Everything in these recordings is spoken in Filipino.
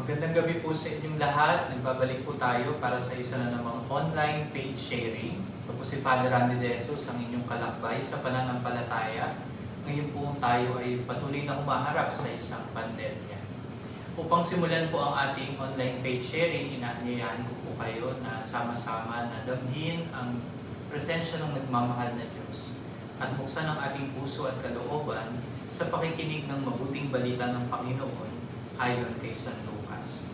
Magandang gabi po sa inyong lahat. Nagbabalik po tayo para sa isa na namang online faith sharing. Ito po si Father Randy De Jesus, ang inyong kalakbay sa pananampalataya. Ngayon po tayo ay patuloy na humaharap sa isang pandemya. Upang simulan po ang ating online faith sharing, inaanyayahan ko po kayo na sama-sama na damhin ang presensya ng nagmamahal na Diyos at buksan ang ating puso at kalooban sa pakikinig ng mabuting balita ng Panginoon ayon kay San Lucas.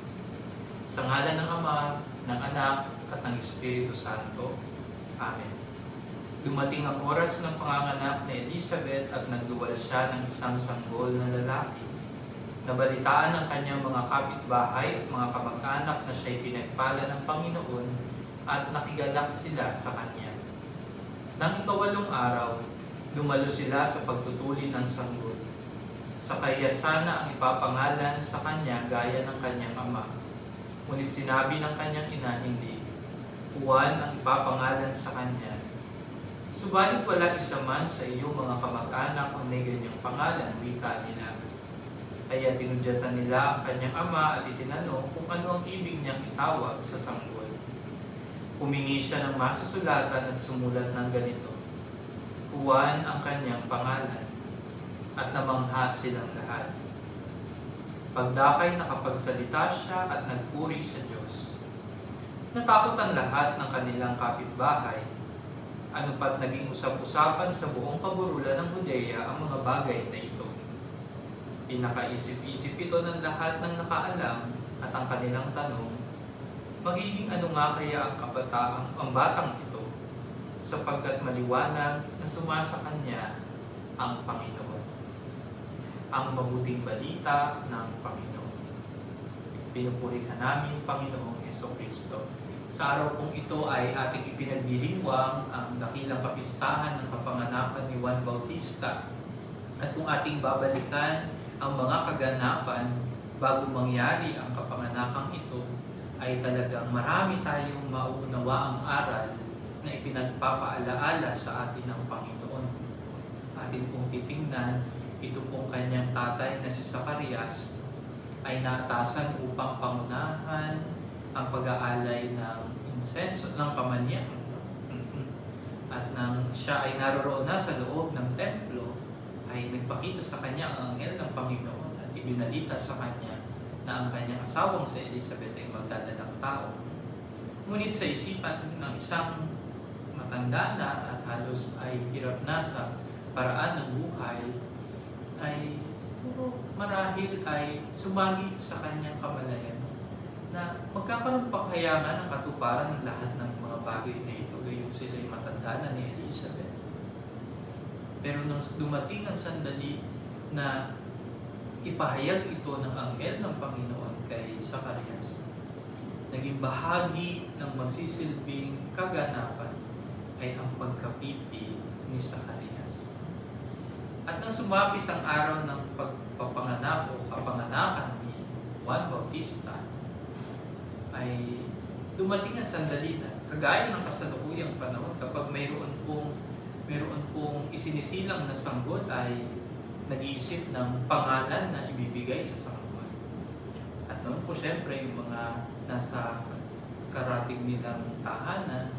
Sa ngalan ng Ama, ng Anak, at ng Espiritu Santo. Amen. Dumating ang oras ng panganganak ni Elizabeth at nagduwal siya ng isang sanggol na lalaki. Nabalitaan ng kanyang mga kapitbahay at mga kamag-anak na siya'y pinagpala ng Panginoon at nakigalak sila sa kanya. Nang ikawalong araw, dumalo sila sa pagtutuli ng sanggol. Sa kaya sana ang ipapangalan sa kanya gaya ng kanyang ama. Ngunit sinabi ng kanyang ina, hindi. Juan ang ipapangalan sa kanya. Subalit wala isa man sa iyong mga kamag-anak ang may ganyang pangalan, wika nila. Kaya tinudyatan nila ang kanyang ama at itinanong kung ano ang ibig niyang itawag sa sanggol. Humingi siya ng masusulatan at sumulat ng ganito. Juan ang kanyang pangalan. At namangha silang lahat. Pagdakay nakapagsalita siya at nagpuri sa Diyos. Natakot ang lahat ng kanilang kapitbahay. Ano pat naging usap-usapan sa buong kaburulan ng Judea ang mga bagay na ito. Pinakaisip-isip ito ng lahat ng nakaalam at ang kanilang tanong, magiging ano nga kaya ang batang ito, sapagkat maliwanag na sumasa kanya ang Panginoon. Ang mabuting balita ng Panginoon. Pinupuri ka namin, Panginoong Jesucristo. Sa araw kong ito ay ating ipinagdiriwang ang dakilang kapistahan ng kapanganakan ni Juan Bautista. At kung ating babalikan ang mga kaganapan bago mangyari ang kapanganakang ito, ay talagang marami tayong mauunawaang aral na ipinagpapaalaala sa atin ng Panginoon. Atin pong titingnan, ito pong kanyang tatay na si Zacarias ay naatasan upang pangunahan ang pag-aalay ng insenso, ng kamanyahan. At nang siya ay naroroon na sa loob ng templo, ay nagpakita sa kanya ang anghel ng Panginoon at ibinalita sa kanya na ang kanyang asawang si Elizabeth ay magdadalang tao. Ngunit sa isipan ng isang matanda na at halos ay hirap na sa paraan ng buhay, ay siguro marahil ay sumagi sa kanyang kamalayan na magkakaroon pa kaya nga ng katuparan ng lahat ng mga bagay na ito gayong sila'y matanda na ni Elizabeth. Pero nang dumating ang sandali na ipahayag ito ng anghel ng Panginoon kay Zacarias, naging bahagi ng magsisilbing kaganapan ay ang pagkapipi ni Zacarias. At nang sumapit ang araw ng pagpapanganak o kapanganakan ni Juan Bautista, ay dumating ang sandali na, kagaya ng kasalukuyang panahon, kapag mayroon pong isinisilang na sanggol ay nag-iisip ng pangalan na ibibigay sa sanggol. At noon po syempre yung mga nasa karating nilang tahanan,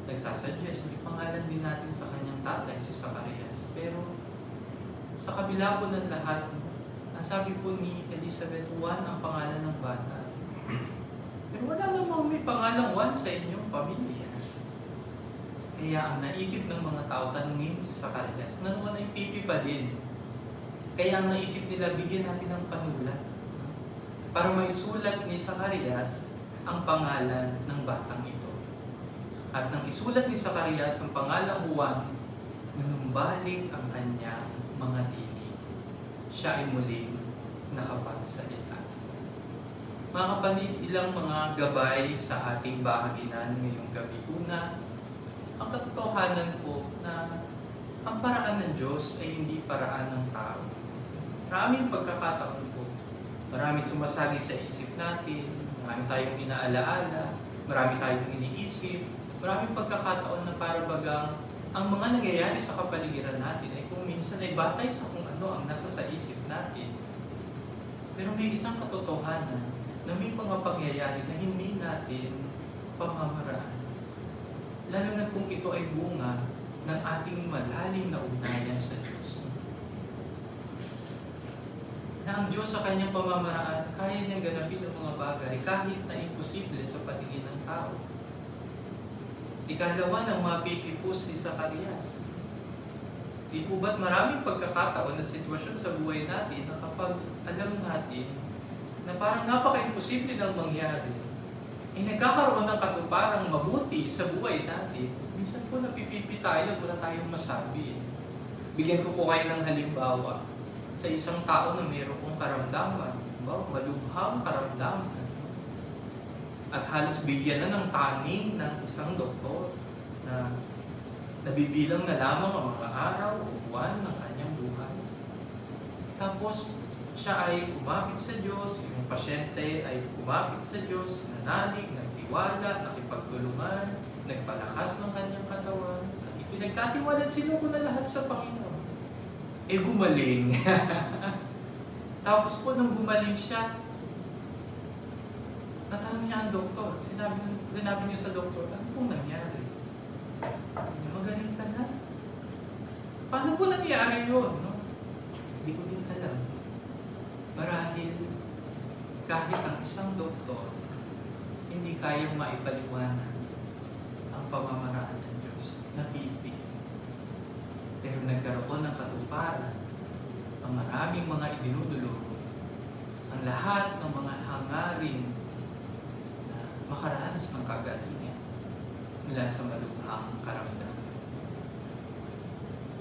nagsasuggest, may pangalan din natin sa kanyang tatay, si Zacarias. Pero sa kabila po ng lahat, nasabi po ni Elizabeth, Juan ang pangalan ng bata. Pero wala namang may pangalang Juan sa inyong pamilya. Kaya ang naisip ng mga tao, tanungin si Zacarias, na naman ay pipi pa din. Kaya ang naisip nila, bigyan natin ng panulat para maisulat ni Zacarias ang pangalan ng batang ito. At nang isulat ni Zacarias ang pangalang Juan, nanumbalik ang kanyang mga tinig. Siya ay muling nakapagsalita. Mga kapatid, ilang mga gabay sa ating bahaginan ngayong gabi. Una, ang katotohanan po na ang paraan ng Diyos ay hindi paraan ng tao. Maraming pagkakataon po, marami sumasagi sa isip natin, marami tayong inaalaala, marami tayong iniisip, maraming pagkakataon na para bagang ang mga nangyayari sa kapaligiran natin ay kung minsan ay batay sa kung ano ang nasa sa isip natin. Pero may isang katotohanan na may mga pangyayari na hindi natin pamamaraan. Lalo na kung ito ay bunga ng ating malalim na ugnayan sa Diyos. Na ang Diyos sa kanyang pamamaraan, kaya niyang ganapin ang mga bagay kahit na imposible sa patingin ng tao. Ikalawa ng mapipipus ni Zacarias. Di po ba't maraming pagkakataon at sitwasyon sa buhay natin na kapag alam natin na parang napaka-imposible ng mangyari, ay nagkakaroon ng katuparang mabuti sa buhay natin, minsan po napipipi tayo at wala tayong masabi. Bigyan ko po kayo ng halimbawa sa isang tao na mayroong karamdaman, malubhang karamdaman, at halos bigyan na ng taning ng isang doktor na nabibilang na lamang ang mga araw o buwan ng kanyang buhay. Tapos, siya ay kumapit sa Diyos, yung pasyente ay kumapit sa Diyos, nanalig, nagtiwala, nakipagtulungan, nagpalakas ng kanyang katawan, at ipinagkatiwalaan, sinuko na lahat sa Panginoon. Gumaling. Tapos po, nung gumaling siya, natanong niya ang doktor. Sinabi niya sa doktor, ano pong nangyari? Magaling ka na. Paano po nangyari yun? No? Hindi ko din alam. Marahil, kahit ang isang doktor, hindi kayang maipaliwanag ang pamamaraan ng Diyos. Napipi. Pero nagkaroon ng katuparan ang maraming mga idinudulog, ang lahat ng mga hangarin na makaranas ng kagalingan mula sa malubhang karamdaman.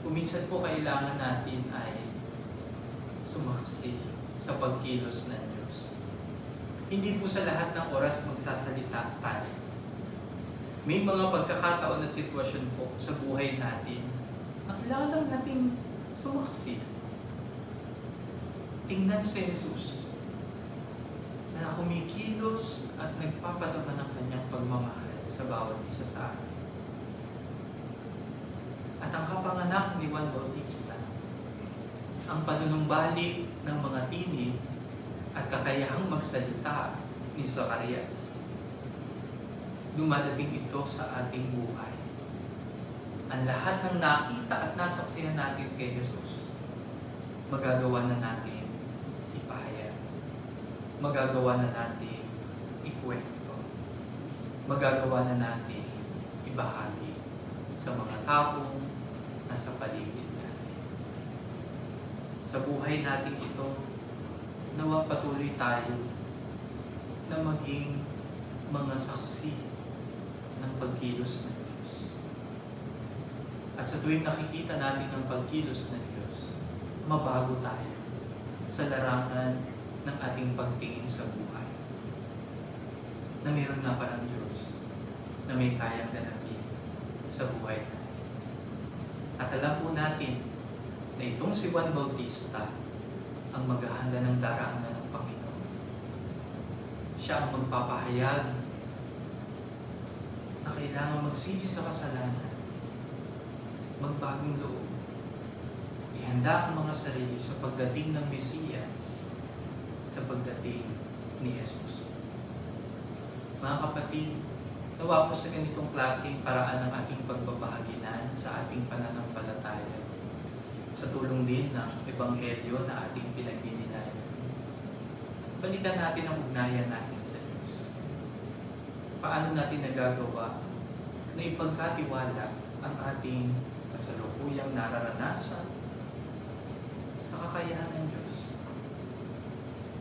Kuminsan po kailangan natin ay sumaksi sa pagkilos ng Diyos. Hindi po sa lahat ng oras magsasalita tayo. May mga pagkakataon at sitwasyon po sa buhay natin na kailangan lang natin sumaksi. Tingnan si Jesus na kumikilos at nagpapadama ng kanyang pagmamahal sa bawat isa sa atin. At ang kapanganak ni Juan Bautista, ang panunumbalik ng mga tinig at kakayahang magsalita ni Zacarias, dumadating ito sa ating buhay. Ang lahat ng nakita at nasaksihan natin kay Jesus, magagawa na natin ipahayag. Magagawa na natin ikwento. Magagawa na natin ibahagi sa mga taong nasa paligid natin. Sa buhay natin ito, nawa patuloy tayo na maging mga saksi ng pagkilos ng Diyos. At sa tuwing nakikita natin ang pagkilos ng Diyos, mabago tayo sa larangan ng ating pagtingin sa buhay. Na mayroon nga parang Diyos na may kayang ganapin sa buhay natin. At alam po natin na itong si Juan Bautista ang maghahanda ng daraanan ng Panginoon. Siya ang magpapahayag na kailangan magsisi sa kasalanan, magbagong loob, ihanda ang mga sarili sa pagdating ng Mesiyas, sa pagdating ni Jesus. Mga kapatid, nawa po sa ganitong klaseng paraan ng ating pagbabahaginan sa ating pananampalataya, sa tulong din ng Ebanghelyo na ating pinagbibinayan. Balikan natin ang ugnayan natin sa Diyos. Paano natin nagagawa na ipagkatiwala ang ating kasalukuyang nararanasan sa kakayahan ng Diyos?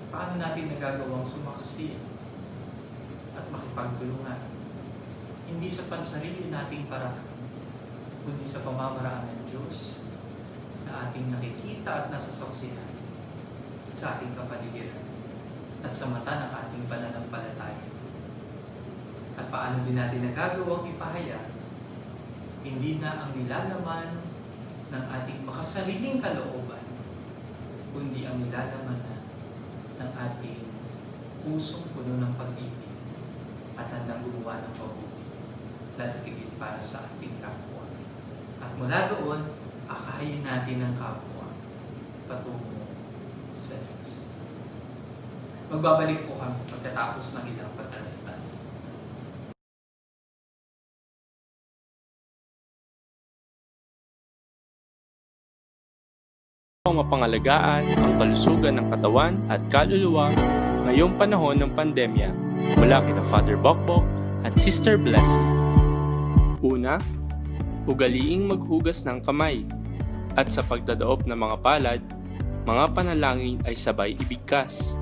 Paano natin nagagawang sumaksi at makipagtulungan? Hindi sa pansarili nating paraan, kundi sa pamamaraan ng Diyos na ating nakikita at nasasaksihan sa ating kapaligiran at sa mata ng ating pananampalataya. At paano din natin nagagawang ipahayag, hindi na ang nilalaman ng ating makasariling kalooban, kundi ang nilalaman na ng ating pusong puno ng pag-ibig at handang gumawa ng mabuti, lalo tigit para sa ating kapwa. At mula doon, akayin natin ang kapwa patungo sa Diyos. Magbabalik po kami pagkatapos ng ilang pagtalastas. Mapangalagaan ang kalusugan ng katawan at kaluluwa ngayong panahon ng pandemya mula kina Father Bokbok at Sister Blessing. Una, ugaliing maghugas ng kamay at sa pagdadaop ng mga palad, mga panalangin ay sabay ibigkas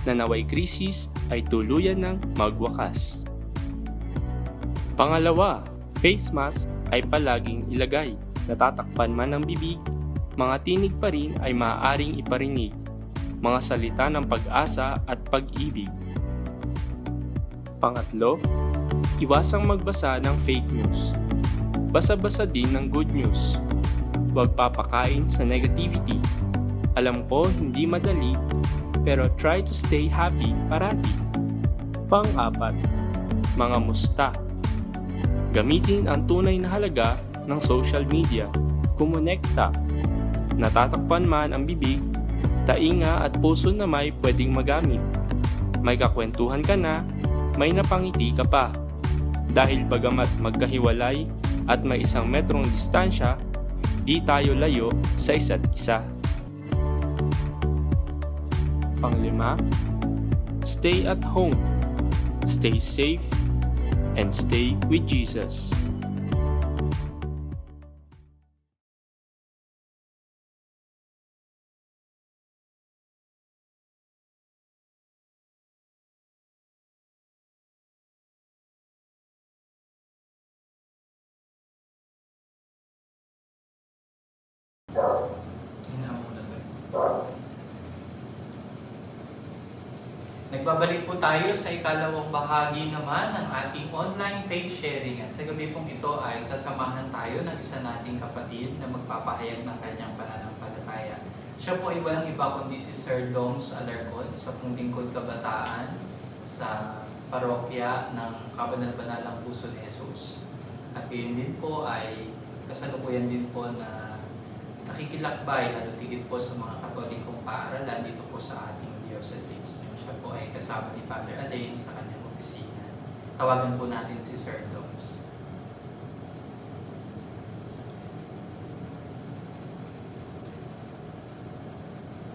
na naway krisis ay tuluyan ng magwakas. Pangalawa, face mask ay palaging ilagay. Natatakpan man ng bibig, mga tinig pa rin ay maaaring iparinig, mga salita ng pag-asa at pag-ibig. Pangatlo, iwasang magbasa ng fake news. Basa-basa din ng good news. Huwag papakain sa negativity. Alam ko hindi madali, pero try to stay happy parati. Pang-apat, mga musta. Gamitin ang tunay na halaga ng social media. Kumonekta. Natatakpan man ang bibig, tainga at puso na may pwedeng magamit. May kakwentuhan ka na, may napangiti ka pa. Dahil bagamat magkahiwalay at may 1 metrong distansya, di tayo layo sa isa't isa. Panglima, stay at home, stay safe, and stay with Jesus. Nagbabalik po tayo sa ikalawang bahagi naman ng ating online faith sharing at sa gabi pong ito ay sasamahan tayo ng isa nating kapatid na magpapahayag ng kanyang pananampalataya. Siya po ay walang iba kundi si Sir Doms Alarcon, isa pong lingkod kabataan sa parokya ng Kabanal-Banalang Puso ni Jesus. At yun din po ay kasalukuyan din po na nakikilakbay lalo tigit po sa mga Katolikong paaralan dito po sa ating diocese. Siya po ay kasama ni Father Alain sa kanyang opisina. Tawagan po natin si Sir Doms.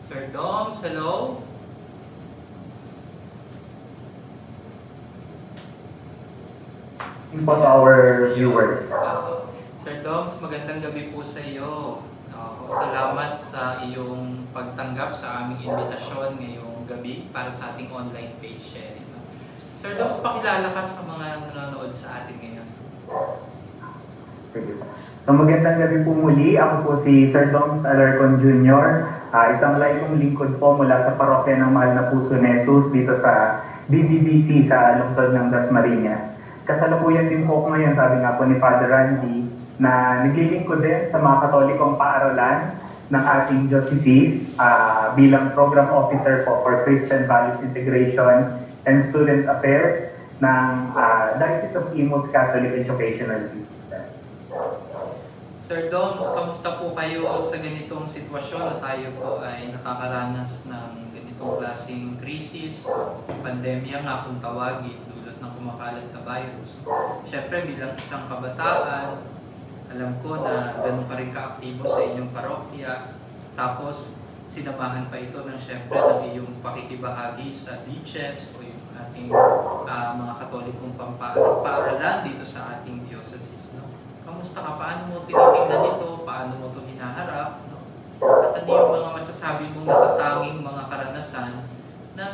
Sir Doms, hello? For our viewers. Sir Doms, magandang gabi po sa iyo. Salamat sa iyong pagtanggap sa aming imbitasyon ngayong gabi para sa ating online page sharing. Sir Doms, pakilala ka sa mga nanonood sa atin ngayon. Sige po. So magandang gabi po muli. Ako po si Sir Doms Alarcon Jr. Isang laifong lingkod po mula sa parokya ng Mahal na Puso ni Jesus dito sa BBBC sa lungsod ng Dasmariñas. Kasalukuyan din po ako ngayon, sabi nga po ni Father Randy, na naglilingkod din sa mga Katolikong paaralan ng ating diocese bilang Program Officer po for Christian Values Integration and Student Affairs ng Diocese of Imus Catholic Educational System. Sir Doms, kamusta po kayo sa ganitong sitwasyon na tayo po ay nakakaranas ng ganitong klaseng krisis o pandemya nga kung tawagin dulot ng kumakalat na virus? Siyempre bilang isang kabataan, alam ko na ganun ka rin kaaktibo sa inyong parokya. Tapos, sinamahan pa ito ng siyempre ng iyong pakikibahagi sa DCHES o yung ating mga Katolikong paaralan dito sa ating diocese. No? Kamusta ka? Paano mo tinitingnan ito? Paano mo ito hinaharap? No? At ano yung mga masasabi mong natatanging mga karanasan na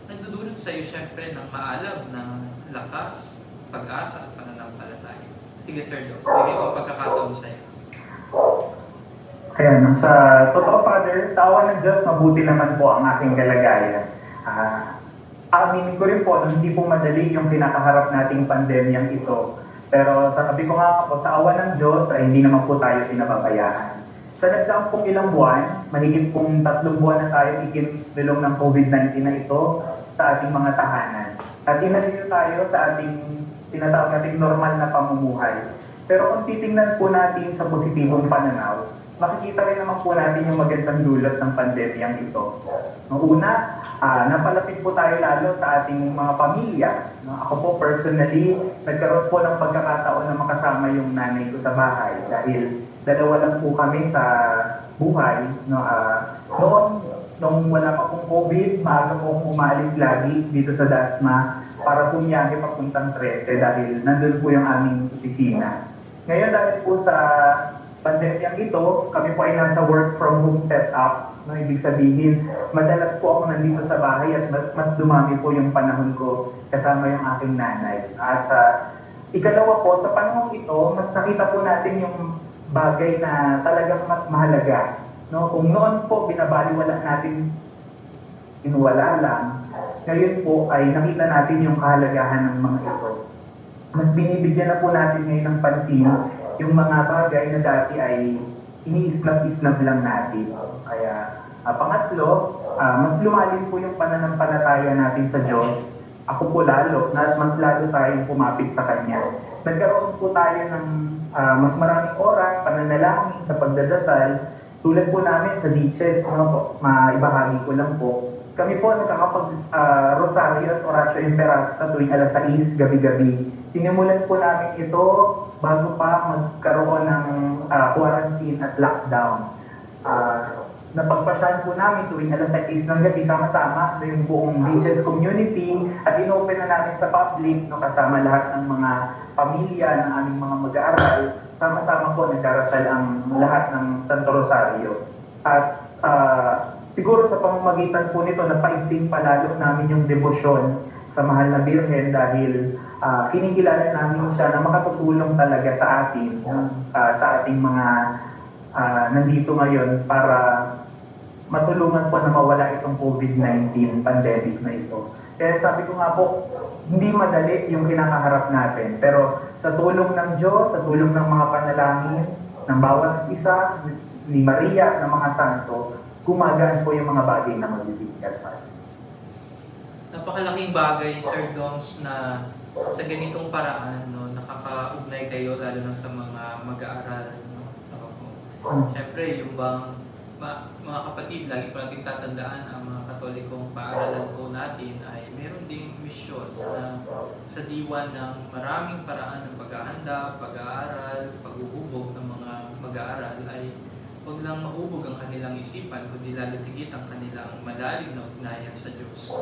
nagdudulot sa iyo siyempre ng maalam, ng lakas, pag-asa at pananampalataya? Sige Sir Doms, bigay ko ang pagkakataon sa iyo. Ayan, sa totoo Father, tawa ng Diyos, mabuti naman po ang aking kalagayan. Aminin ko rin po na hindi po madali yung kinakaharap nating pandemyang ito. Pero sabi ko nga po, sa awa ng Diyos ay hindi naman po tayo pinababayaan. Sa nagdaang pong ilang buwan, mahigit pong 3 buwan na tayo ikinulong ng COVID-19 na ito sa ating mga tahanan. At inalito tayo sa ating tinatawag nating normal na pamumuhay. Pero kung titingnan po natin sa positibong pananaw, makikita rin naman po natin yung magandang dulot ng pandemyang ito. Noong una, napalapit po tayo lalo sa ating mga pamilya. No? Ako po personally, nagkaroon po ng pagkakataon na makasama yung nanay ko sa bahay dahil dalawa lang po kami sa buhay. No? Nung wala pa pong COVID, maaga po akong umalis lagi dito sa Dasma para bumiyahe papuntang 13 dahil nandun po yung aming opisina. Ngayon dahil po sa pandemyang ito, kami po ay nasa work from home setup. No, ibig sabihin, madalas po ako nandito sa bahay at mas dumami po yung panahon ko kasama yung aking nanay. At ikalawa po, sa panahon ito, mas nakita po natin yung bagay na talagang mas mahalaga. No, kung noon po binabaliwala natin, inuwala lang, ngayon po ay nakita natin yung kahalagahan ng mga ito. Mas binibigyan na po natin ngayon ng pansin yung mga bagay na dati ay iniisnap-isnap lang natin. Kaya pangatlo, mas lumalim po yung pananampalataya natin sa Diyos. Ako po lalo, mas lalo tayong pumapit sa Kanya. Nagkaroon po tayo ng mas maraming oras, pananalangin sa pagdadasal. Tulad po namin sa beaches, maibahagi ko lang po. Kami po nakakapag-rosaryo at orasyo imperat sa tuwing alas 6 gabi-gabi. Sinimulan po namin ito bago pa magkaroon ng quarantine at lockdown. Napagpasyahan po namin tuwing alas 6 ng gabi, sama-sama na yung buong beaches community at inopen na namin sa public, no, kasama lahat ng mga pamilya ng aming mga mag-aaral. Sama-sama po nagdarasal ang lahat ng Santo Rosario. At siguro sa pamamagitan po nito, napaigting palalo namin yung debosyon sa mahal na Birhen dahil kinikilala namin siya na makatutulong talaga sa atin, sa ating mga nandito ngayon para matulungan po na mawala itong COVID-19 pandemic na ito. Kaya sabi ko nga po, hindi madali yung kinakaharap natin. Pero sa tulong ng Diyos, sa tulong ng mga panalangin, ng bawat isa, ni Maria, ng mga santo, gumagaan po yung mga bagay na magbibigyan pa. Napakalaking bagay, Sir Doms, na sa ganitong paraan, no, nakakaugnay kayo lalo na sa mga mag-aaral. No? Siyempre, yung bang mga kapatid, lagi po natin tatandaan ang mga katolikong paaralan po natin ay meron ding misyon na sa diwan ng maraming paraan ng paghahanda, pag-aaral, paghuhubog ng mga mag-aaral ay huwag lang mahubog ang kanilang isipan, kundi lalo tigit ang kanilang malalim na ugnayan sa Diyos.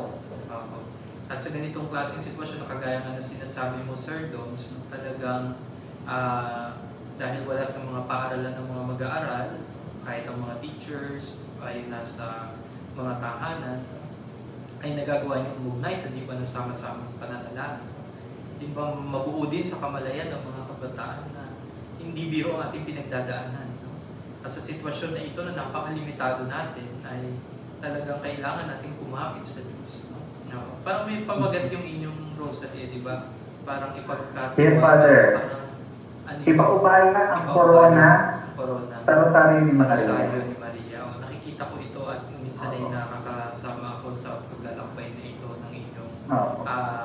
At sa ganitong klaseng sitwasyon na kagaya nga na sinasabi mo, Sir Doms, talagang dahil wala sa mga paaralan ng mga mag-aaral, kahit ang mga teachers ay nasa mga tahanan, ay nagagawa niyong umugnay sa di ba na sama-samang pananalangin. Di ba mabuo din sa kamalayan ng mga kabataan na hindi biro ang ating pinagdadaanan. No? At sa sitwasyon na ito na napakalimitado natin, ay talagang kailangan natin kumapit sa Diyos. No? No? Parang may pamagat yung inyong rosary, di ba? Parang ipagkatawa. Dear Father, ipaubaya ang corona sa Rosario ni sa Maria. Rosario ni Maria. O, nakikita ko ito at minsan ay nakakasama ako sa paglalakbay na ito ng inyong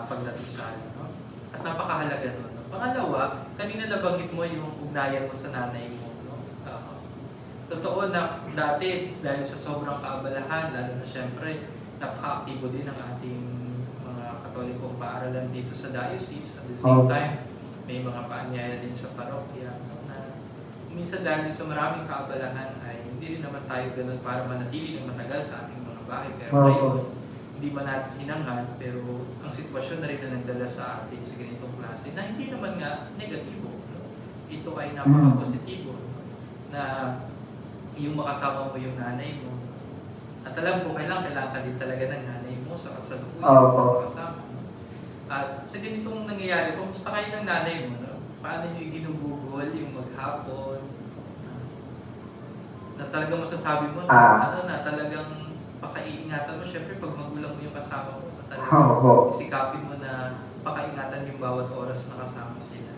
pagdatisal. No? At napakahalaga nun. No? Pangalawa, kanina nabanggit mo yung ugnayan mo sa nanay mo. No? Totoo na dati, dahil sa sobrang kaabalahan, lalo na syempre, napaka-aktibo din ang ating mga katolikong paaralan dito sa diocese. At the same time, may mga paanyaya din sa parokya. No? Na minsan dahil sa maraming kaabalahan ay hindi rin naman tayo ganun para manatili ng matagal sa ating mga bahay. Pero ngayon, hindi man natin hinangad, pero ang sitwasyon na rin na nagdala sa atin sa ganitong klase na hindi naman nga negatibo. No? Ito ay napaka-positibo. No? Na yung makasama mo yung nanay mo. At alam ko, kailangan ka din talaga ng nanay mo sa kasalukuyan kasama. At sa ganitong nangyayari, kumusta kayo ng nanay mo? No? Paano nyo ginugugol yung maghapon? Na talagang masasabi mo na, na talagang pakaiingatan mo. Siyempre, pag magulang mo yung kasama mo, talagang isikapin mo na pakaingatan yung bawat oras na kasama sila.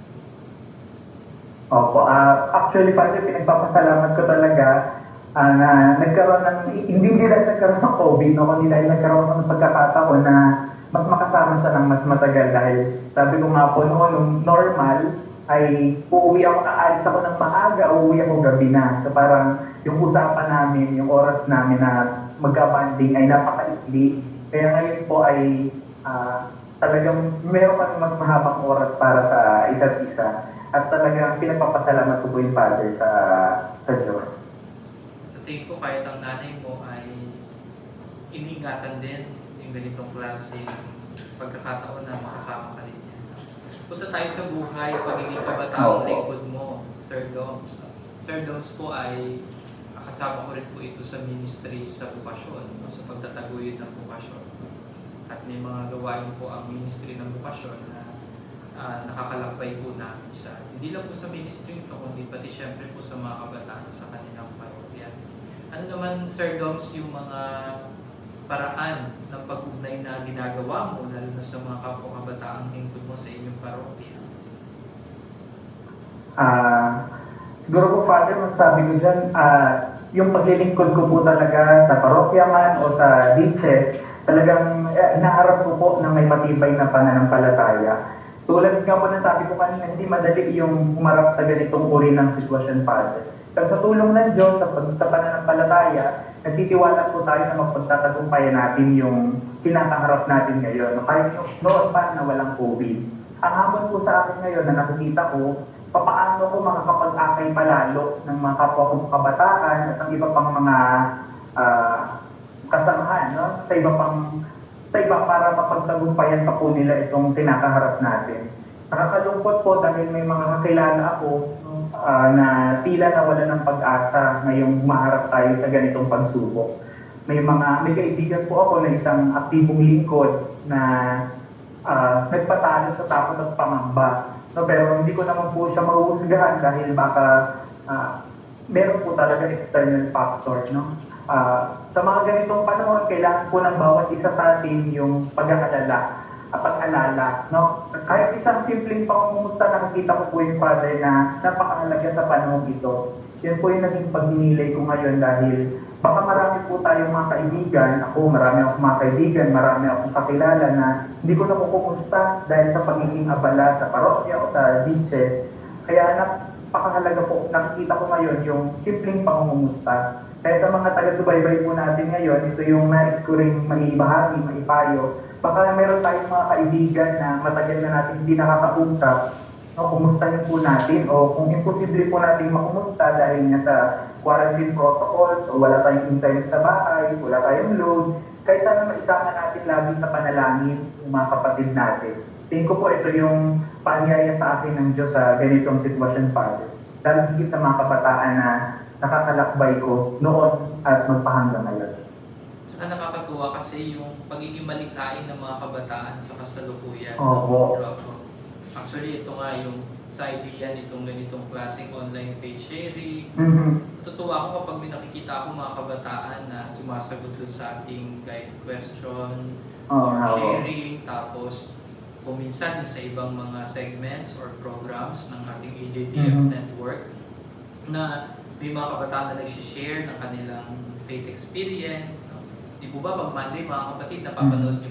Opo. Actually, Father, pinagpapasalamat ko talaga na nagkaroon ng, hindi dahil nagkaroon ng COVID, no, kundi dahil nagkaroon ng pagkakataon na mas makasama siya ng mas matagal dahil sabi ko nga po noon, nung normal, ay uuwi ako, aalis ako ng maaga, uuwi ako gabi na. So parang yung usapan namin, yung oras namin na magka-banding ay napakaikli. Kaya ngayon po ay talagang meron kami mas mahabang oras para sa isa't isa. At talagang pinagpapasalamat ko po yung Father sa Diyos. Sa tingin ko, kahit ang nanay mo ay iniingatan din yung ganitong klase pagkakataon na makasama ka rin niya. Punta tayo sa buhay, pagiging kabataang lingkod mo, Sir Doms. Sir Doms po ay kasama ko rin po ito sa ministry sa bukasyon, sa pagtataguyod ng bukasyon. At may mga gawain po ang ministry ng bukasyon na nakakalakbay po namin siya. Hindi lang po sa ministry ito, kundi pati syempre po sa mga kabataan sa kanilang parokya. Ano naman, Sir Doms, yung mga paraan ng pag-ugnay na ginagawa mo, lalo na sa mga kapwa-kabataang lingkod mo sa inyong parokya? Siguro po, Father, masasabi ko dyan, yung paglilingkod ko po talaga sa parokya man o sa ditches, talagang inaharap ko po na may matibay na pananampalataya. Tulad nga po na sabi ko kanina, hindi madali yung humarap sa ganitong uri ng sitwasyon, Father. Pero sa tulong ng Diyos, sa pananampalataya, nagtitiwala po tayo na mapagtatagumpayan natin yung kinakaharap natin ngayon. Kahit noon pa na walang COVID. Ang hamon po sa akin ngayon na nakikita ko, papaano ko makakapag-akay palalo ng mga kapwa kong kabataan at ang iba pang mga kasamahan, no? Sa iba para mapagtagumpayan pa po nila itong kinakaharap natin. Nakakalungkot po dahil may mga kakilala ako na tila nawala ng pag-asa ngayong maharap tayo sa ganitong pagsubok. May kaibigan po ako na isang aktibong lingkod na nagpatalo sa takot at pangamba. No, pero hindi ko naman po siya mahuhusgahan dahil baka meron po talaga external factor. No? Sa mga ganitong panahon, kailangan po ng bawat isa sa atin yung pag-alala. No? Kahit isang simpleng pangungumusta, nakikita ko po yung Father na napakahalaga sa panahon ito. Yan po yung naging pagninilay ko ngayon dahil baka marami po tayong mga kaibigan, marami akong mga kaibigan, marami akong kakilala na hindi ko nakukumusta dahil sa pagiging abala sa parokya o sa ditches. Kaya napakahalaga po, nakikita ko ngayon yung simpleng pangungumusta. Kaya sa mga taga-subaybay po natin ngayon, ito yung nais ko rin maibahagi, maipayo. Baka meron tayong mga kaibigan na matagal na natin hindi nakakausap, no, kumustahin po natin o kung imposible po natin makumusta dahil nga sa quarantine protocols o wala tayong internet sa bahay, wala tayong load, kahit sana maisama natin lagi sa panalangin yung mga kapatid natin. Tingin ko po ito yung paanyaya sa akin ng Diyos sa ganitong sitwasyon, Father. Dahil higit sa mga kabataan na nakakalakbay ko noon at magpahanggang ngayon. Saka nakakatuwa kasi yung pagiging malikhain ng mga kabataan sa kasalukuyan. Opo. Actually, ito nga yung sa idea nitong ganitong klaseng online page sharing. Natutuwa ako kapag may nakikita ako mga kabataan na sumasagot dun sa ating guide question or sharing. Tapos, kung minsan sa ibang mga segments or programs ng ating AJTF network na may mga kabataan na nag-share ng kanilang faith experience. No? Di po ba pag Monday mga kapatid, napapanood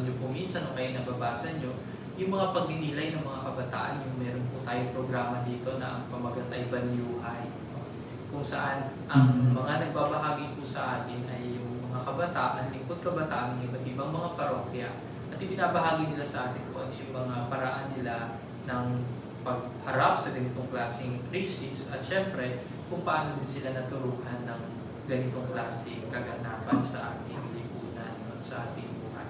nyo po minsan o kaya nababasa nyo yung mga pagninilay ng mga kabataan, yung meron po tayong programa dito na ang pamagat ay Banyuhay. Kung saan ang mga nagbabahagi po sa atin ay yung mga kabataan, lingkod kabataan ng iba't ibang mga parokya at ibinabahagi nila sa atin kung ano yung mga paraan nila ng pagharap sa ganitong klaseng crisis at syempre kung paano din sila naturuan ng ganitong klaseng kaganapan sa ating lipunan at sa ating buhay.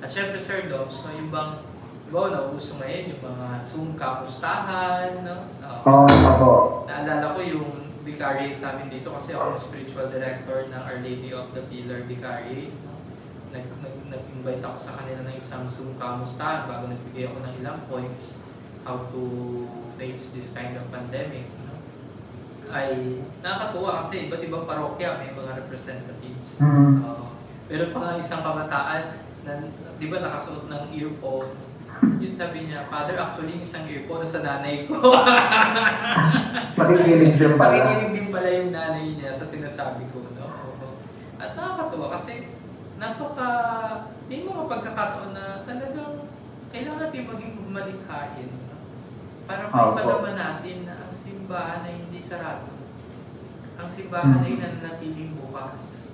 At syempre Sir Doms, no, yung bang nauuso ngayon yung mga Zoom kamustahan, no? Naalala ko yung vicariate namin dito kasi ako yung spiritual director ng Our Lady of the Pillar Vicariate. Nag-invite ako sa kanila ng isang Zoom kamustahan bago nagbigay ako ng ilang points how to face this kind of pandemic. No? Ay nakakatuwa kasi iba't ibang parokya may mga representatives. Meron pa nga isang kabataan na di ba nakasuot ng earphone. Yun sabi niya, Father, actually yung isang earphone sa nanay ko. Makikinig din pala. Makikinig din pala yung nanay niya sa sinasabi ko. No? At nakakatuwa kasi may mga pagkakataon na talagang kailangan natin maging malikhain. No? para Opo. maipalaman natin na ang simbahan ay hindi sarado. Ang simbahan ay Mm. nananatiling bukas.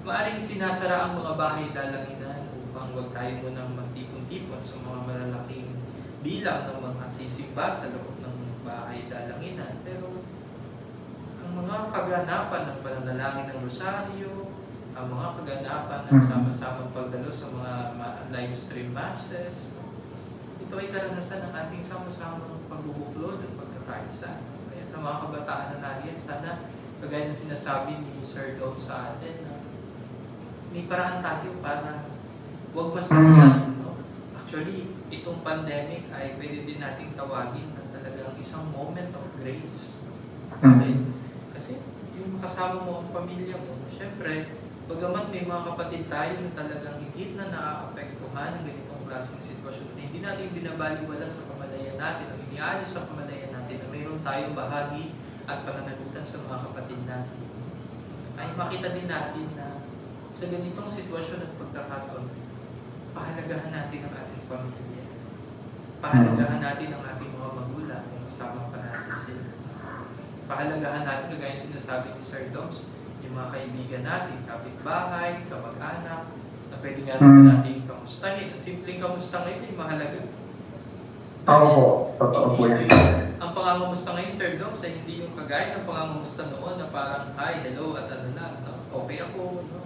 Maaring sinasara ang mga bahay dalanginan upang huwag tayo munang magtipon-tipon sa mga malalaking bilang ng mga sisimba sa loob ng bahay dalanginan. Pero ang mga kaganapan ng pananalangin ng rosaryo, ang mga kaganapan ng sama-samang pagdalo sa mga live stream masses, ito ay karanasan ng ating sama-samang pagbubuklod at pagkakaisa. Kaya sa mga kabataan na nariyan, sana kagaya ng sinasabi ni Sir Dom sa atin na may paraan tayo para huwag masayang. No? Actually, itong pandemic ay pwede din nating tawagin na talagang isang moment of grace. Bakit? Kasi yung kasama mo ang pamilya mo, syempre, bagamat may mga kapatid tayo na talagang higit na naaapektuhan ng ganitong klaseng sitwasyon na hindi natin binabaliwala sa kamalayan natin o iniaalis sa kamalayan natin na mayroon tayong bahagi at pananagutan sa mga kapatid natin, ay makita din natin na sa ganitong sitwasyon at pagkakataon, pahalagahan natin ang ating pamilya. Pahalagahan natin ang ating mga magulang kung kasama pa natin sila. Pahalagahan natin, kagaya ng sinasabi ni Sir Doms, yung mga kaibigan natin, kapitbahay, kamag-anak, na pwede nga naman natin kamustahin. Ang simpleng kamusta ngayon ay mahalaga. Oo, totoo po yan. Ang pangangamusta ngayon, Sir Doms, ay hindi yung kagaya ng pangangamusta noon na parang, hi, hello, at ano na, okay ako. No?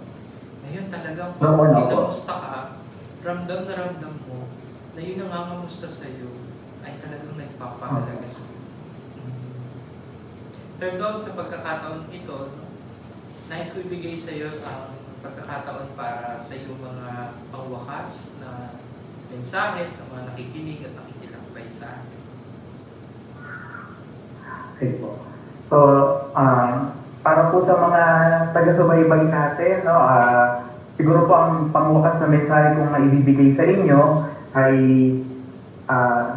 Ngayon talagang pag kinamusta ka, ramdam na ramdam mo na yun ang nangangamusta sa'yo ay talagang nagpapahalaga sa'yo. Sir Dom, sa pagkakataon ito, nais ko ibigay sa iyo ang pagkakataon para sa iyong mga pangwakas na mensahe sa mga nakikinig at nakikilakbay sa atin. Okay po. So, para po sa mga taga-subaybay natin, no, siguro po ang pangwakas na mensahe kong maibibigay sa inyo ay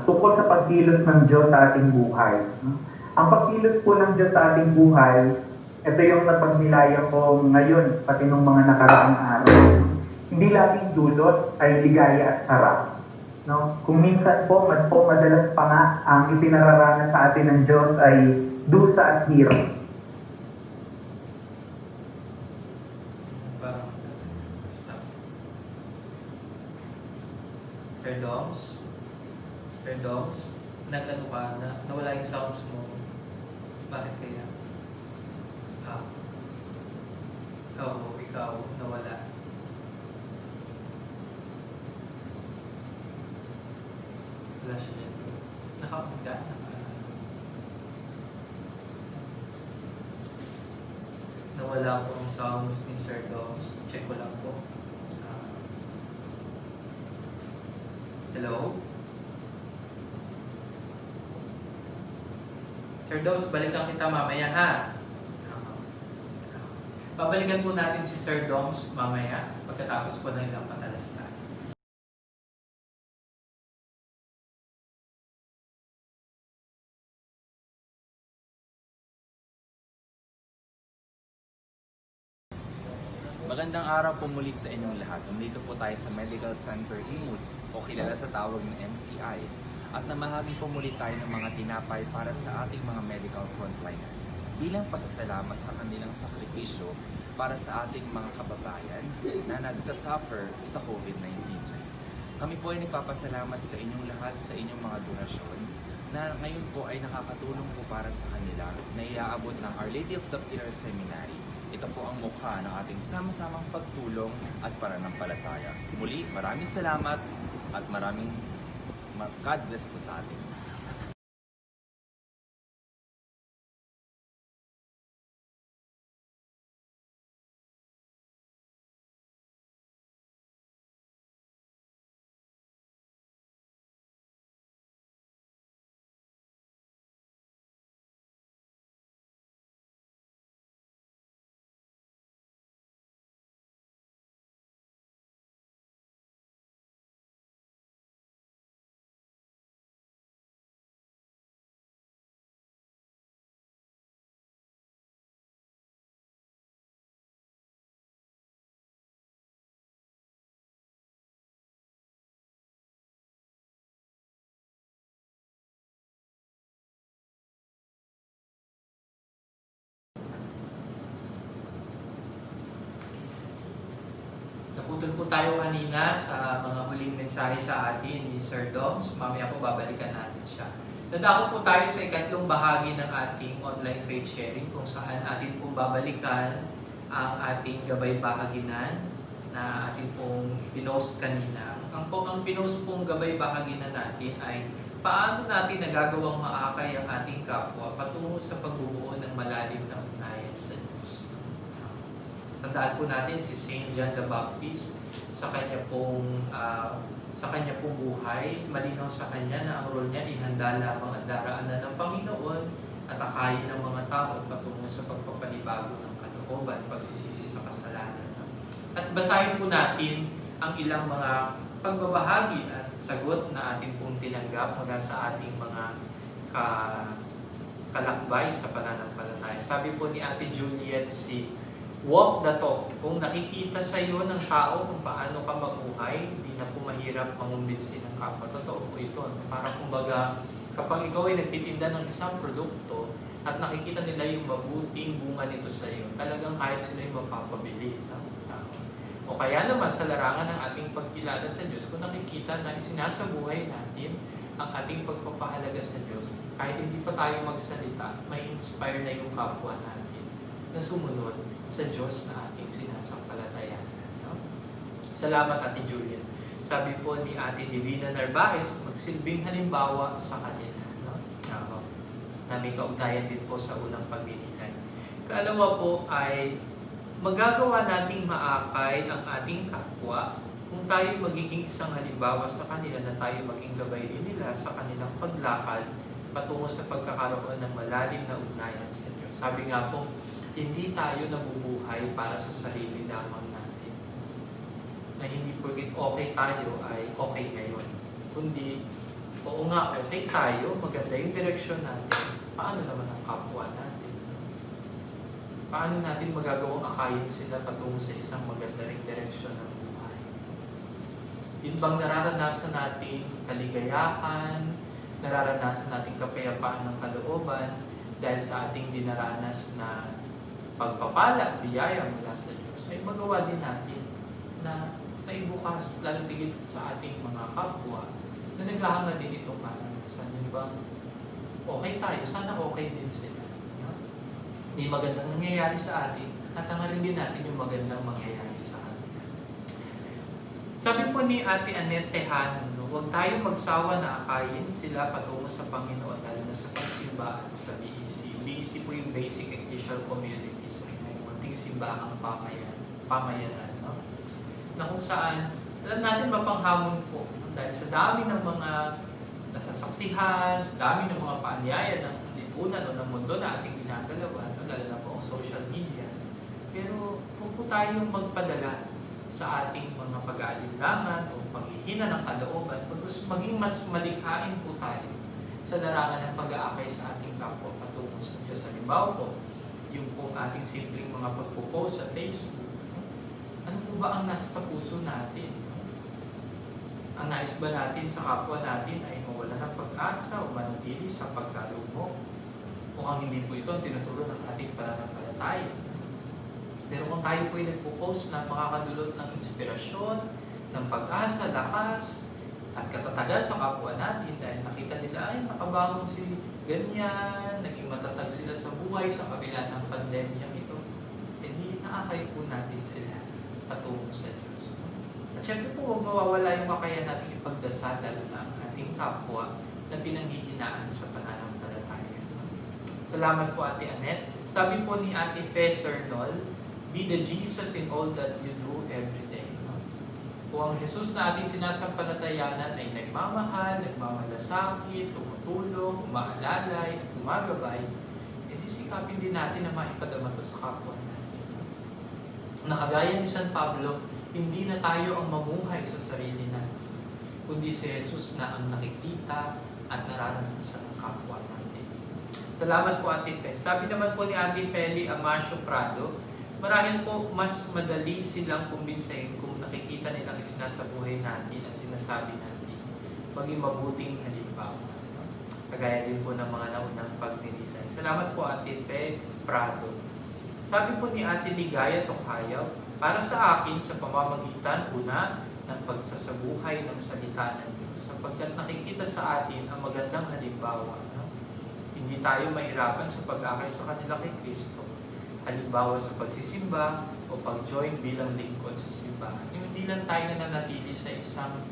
tungkol sa pagkilos ng Diyos sa ating buhay. No? Ang pagkilos po ng Diyos sa ating buhay, ito yung napagnilaya ko ngayon, pati nung mga nakaraang araw. Hindi laging dulot ay ligaya at sarap. No? Kung minsan po, madalas pa nga, ang ipinararana sa atin ng Diyos ay dusa at hirap. Parang, stop. Sir Doms, nag-ano ka na, nawala yung sounds mo. Bakit kaya? Oo, ikaw, nawala. Wala siya dyan. Naka-on ka? Nawala po ang sounds ni Sir Doms. Check ko lang po. Hello? Sir Doms, balikan kita mamaya ha. Babalikan po natin si Sir Doms mamaya pagkatapos po ng ilang patalastas. Magandang araw po muli sa inyong lahat. Nandito po tayo sa Medical Center Imus o kilala sa tawag na MCI at namahagi po muli tayo ng mga tinapay para sa ating mga medical frontliners bilang pasasalamat sa kanilang sakripisyo para sa ating mga kababayan na nagsasuffer sa COVID-19. Kami po ay nagpapasalamat sa inyong lahat sa inyong mga donasyon na ngayon po ay nakakatulong po para sa kanila na iaabot ng Our Lady of the Pillar Seminary. Ito po ang mukha ng ating sama-samang pagtulong at pananampalataya. Muli, maraming salamat at maraming God bless po sa atin. Naputol po tayo kanina sa mga huling mensahe sa atin ni Sir Doms. Mamaya po babalikan natin siya. Nadako po tayo sa ikatlong bahagi ng ating online faith sharing kung saan atin pong babalikan ang ating gabay bahaginan na atin pong pinost kanina. Ang pinost pong gabay bahaginan natin ay paano natin nagagawang maakay ang ating kapwa patungo sa pagbubuo ng malalim na ugnayan sa Diyos. Tandaan po natin si Saint John the Baptist sa kanya pong buhay, malinaw sa kanya na ang role niya ihanda lamang ang daraanan ng Panginoon at akayin ng mga tao patungo sa pagpapanibago ng kalooban, pagsisisi sa kasalanan. At basahin po natin ang ilang mga pagbabahagi at sagot na ating pong tinanggap mula sa ating mga kalakbay sa pananampalataya. Sabi po ni Ate Juliet C., walk the talk. Kung nakikita sa iyo ng tao kung paano ka mabuhay, hindi na po mahirap mangumbinsi ng kapwa. Totoo po ito. Para kumbaga, kapag ikaw ay nagtitinda ng isang produkto at nakikita nila yung mabuting bunga nito sa iyo, talagang kahit sila yung mapapabili. O kaya naman sa larangan ng ating pagkilala sa Diyos, kung nakikita na isinasabuhay natin ang ating pagpapahalaga sa Diyos, kahit hindi pa tayo magsalita, may inspire na yung kapwa natin na sumunod sa Diyos na ating sinasampalatayan. No? Salamat, Ate Julian. Sabi po ni Ate Divina Narvaez, magsilbing halimbawa sa kanila. No? Na may kaugnayan din po sa unang pagbinilay. Kaalawa po ay magagawa nating maakay ang ating kapwa kung tayo magiging isang halimbawa sa kanila na tayo maging gabay din nila sa kanilang paglakad patungo sa pagkakaroon ng malalim na ugnayan sa Diyos. Sabi nga po, hindi tayo nabubuhay para sa sarili lamang natin. Na hindi porket okay tayo ay okay ngayon. Kundi, oo nga, okay tayo, maganda yung direksyon natin. Paano naman ang kapwa natin? Paano natin magagawang akayin sila patungo sa isang maganda ring direksyon ng buhay? Yun bang nararanasan nating kaligayahan, nararanasan nating kapayapaan ng kalooban dahil sa ating dinaranas na pagpapala at biyaya mula sa Diyos, ay magawa din natin na naibukas lalo tigit sa ating mga kapwa na naghahanga din itong karanasan. Yun bang okay tayo? Sana okay din sila. May magandang nangyayari sa atin at hangarin din natin yung magandang mangyayari sa atin. Sabi po ni Ate Annette Tejano, huwag tayong magsawa na akayin sila patungo sa Panginoon lalo na sa pagsimba at sa BEC. BEC po yung Basic Ecclesial Communities, yung munting simbahang pamayanan. No? Na kung saan, alam natin mapanghamon po dahil sa dami ng mga nasasaksihan, sa dami ng mga paanyaya ng lipunan o ng mundo na ating ginagalawan, lalo na po ang social media. Pero huwag po tayong magpadala sa ating mga pag-aalinlangan o paghihina ng kalooban, maging mas malikhain po tayo sa larangan ng pag-aakay sa ating kapwa patungo sa Diyos. Halimbawa po, yung pong ating simpleng mga pagpo-post sa Facebook. Ano po ba ang nasa sa puso natin? Ang nais ba natin sa kapwa natin ay mawala ng pag-asa o manatili sa pagkalugmok? Mukhang hindi po ito ang tinuturo ng ating pananampalataya. Pero kung tayo po ay nagpo-post na makakadulot ng inspirasyon, ng pag-asa, lakas, at katatagan sa kapwa natin dahil nakita nila ay nakabangon si ganyan, naging matatag sila sa buhay sa kabila ng pandemya ito, hindi naakay po natin sila patungo sa Diyos. At syempre po, huwag mawawala yung kakayahan natin ipagdasal lalo na ang ating kapwa na pinanghihinaan sa pananampalataya. Salamat po, Ate Annette. Sabi po ni Ate Fe Cernol, be the Jesus in all that you do every day. Kung ang Jesus na ating sinasampalatayanan ay nagmamahal, nagmamalasakit, tumutulong, umaalalay, at gumagabay, edi sikapin din natin na maipadama ito sa kapwa natin. Nakagaya ni San Pablo, hindi na tayo ang mamuhay sa sarili natin, kundi si Jesus na ang nakikita at nararanasan ng kapwa natin. Salamat po, Ate Fe. Sabi naman po ni Ate Feli Amasio Prado, marahil po mas madali silang kumbinsahin kung nakikita nilang isinasabuhay natin at sinasabi natin maging mabuting halimbawa. Kagaya din po ng mga naunang pagninilay. Salamat po, Ate Fe Prado. Sabi po ni Ate Ligaya Tokayaw, Para sa akin, sa pamamagitan una ng pagsasabuhay ng salita ng Diyos, sapagkat nakikita sa atin ang magandang halimbawa. No? Hindi tayo mahirapan sa pag-akay sa kanila kay Kristo. Halimbawa sa pagsisimba o pag-join bilang lingkod sa simbahan. Yung hindi lang tayo nananatili sa isang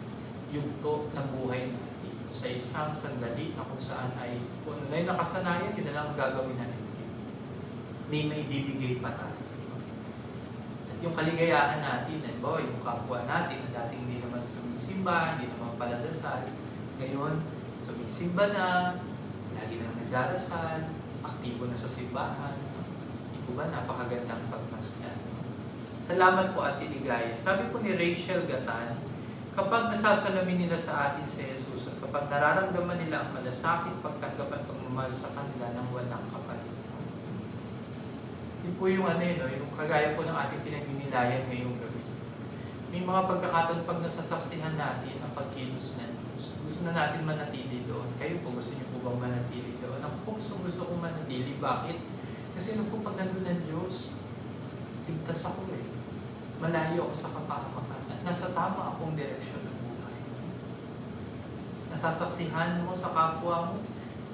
yugto ng buhay natin, sa isang sandali na kung saan ay kung ano na yung nakasanayan, yun na lang ang gagawin natin. May maibibigay pa tayo. At yung kaligayahan natin, yung kapwa natin na dating hindi naman sumisimba, hindi naman paladasal, ngayon sumisimba na, lagi na nagdarasal, aktibo na sa simbahan. Hindi po ba napakagandang pagmasdan? Salamat po Ate Ligaya. Sabi po ni Rachel Gatan, kapag nasasalamin nila sa atin si Jesus at kapag nararamdaman nila ang malasakit, pagtanggap at pagmamahal sa kanila ng walang kapalit. Yun po yung yung kagaya po ng ating pinagmimilayan ngayong gabi. May mga pagkakataon pag nasasaksihan natin ang pagkilos ng Diyos. Gusto na natin manatili doon. Kayo po, gusto niyo po bang manatili doon? Ako po, gusto kong manatili. Bakit? Kasi pag nandun ng Diyos, ligtas ako Malayo ako sa kapahamakan at nasa tama akong direksyon ng buhay. Nasasaksihan mo sa kapwa mo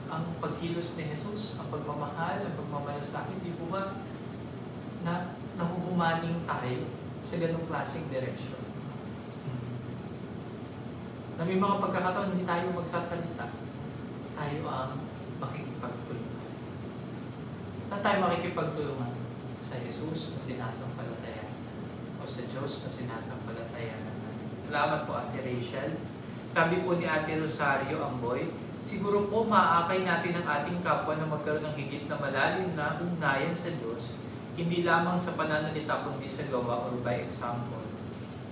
ang pagkilos ni Jesus, ang pagmamahal, ang pagmamalasakit. Di po ba na nahuhumaling tayo sa ganung klaseng direksyon? Na may mga pagkakataon hindi tayo magsasalita, tayo ang makikipagtulungan. Saan tayo makikipagtulungan? Sa Jesus na sinasampalatayan o sa Diyos na sinasampalatayan natin. Salamat po Ate Rachel. Sabi po ni Ate Rosario Amboy, siguro po maaakay natin ang ating kapwa na magkaroon ng higit na malalim na ugnayan sa Diyos, hindi lamang sa pananalita kundi sa gawa or by example.